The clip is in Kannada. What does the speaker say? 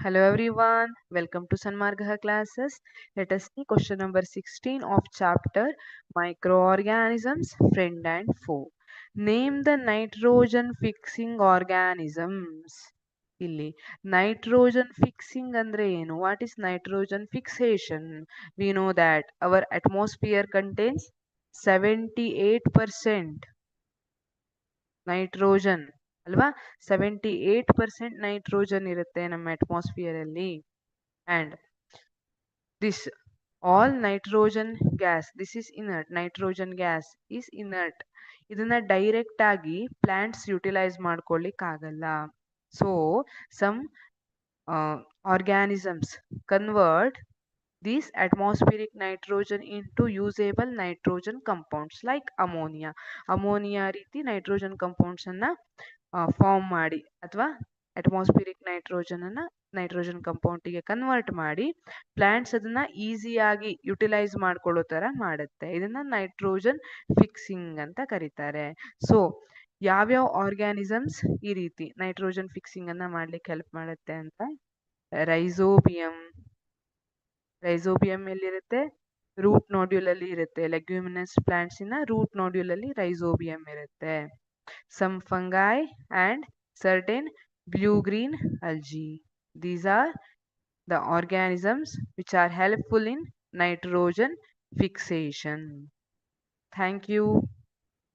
Hello everyone, welcome to Sanmargaha classes. Let us see question number 16 of chapter Microorganisms, Friend and Foe. Name the nitrogen fixing organisms. ಇಲ್ಲಿ nitrogen fixing ಅಂದ್ರೆ ಏನು? What is nitrogen fixation? We know that our atmosphere contains 78% nitrogen ಅಲ್ವಾ. 78% ನೈಟ್ರೋಜನ್ ಇರುತ್ತೆ ನಮ್ಮ ಅಟ್ಮಾಸ್ಫಿಯರ್ ಅಲ್ಲಿ. And this all nitrogen gas, this is inert, nitrogen gas is inert. ಇದನ್ನ ಡೈರೆಕ್ಟ್ ಆಗಿ ಪ್ಲಾಂಟ್ಸ್ ಯುಟಿಲೈಸ್ ಮಾಡ್ಕೊಳ್ಳಿಕ್ ಆಗಲ್ಲ. So some organisms convert this atmospheric nitrogen into usable nitrogen compounds like ammonia. Ammonia ರೀತಿ ನೈಟ್ರೋಜನ್ ಕಂಪೌಂಡ್ಸ್ ಅನ್ನ ಫಾರ್ಮ್ ಮಾಡಿ ಅಥವಾ ಅಟ್ಮಾಸ್ಫಿರಿಕ್ ನೈಟ್ರೋಜನ್ ಅನ್ನ ನೈಟ್ರೋಜನ್ ಕಂಪೌಂಡಿಗೆ ಕನ್ವರ್ಟ್ ಮಾಡಿ ಪ್ಲಾಂಟ್ಸ್ ಅದನ್ನ ಈಸಿಯಾಗಿ ಯುಟಿಲೈಸ್ ಮಾಡ್ಕೊಳ್ಳೋ ತರ ಮಾಡುತ್ತೆ. ಇದನ್ನ ನೈಟ್ರೋಜನ್ ಫಿಕ್ಸಿಂಗ್ ಅಂತ ಕರೀತಾರೆ. ಸೊ ಯಾವ್ಯಾವ ಆರ್ಗ್ಯಾನಿಸಮ್ಸ್ ಈ ರೀತಿ ನೈಟ್ರೋಜನ್ ಫಿಕ್ಸಿಂಗ್ ಅನ್ನ ಮಾಡ್ಲಿಕ್ಕೆ ಹೆಲ್ಪ್ ಮಾಡುತ್ತೆ ಅಂತ, ರೈಸೋಬಿಯಂ. ರೈಸೋಬಿಯಂ ಎಲ್ಲಿರುತ್ತೆ? ರೂಟ್ ನೋಡ್ಯೂಲ್ ಅಲ್ಲಿ ಇರುತ್ತೆ. ಲೆಗ್ಯೂಮಿನಸ್ ಪ್ಲಾಂಟ್ಸ್ ಇನ ರೂಟ್ ನೋಡ್ಯೂಲ್ ಅಲ್ಲಿ ರೈಸೋಬಿಯಂ ಇರುತ್ತೆ. Some fungi and certain blue green algae. These are the organisms which are helpful in nitrogen fixation. Thank you.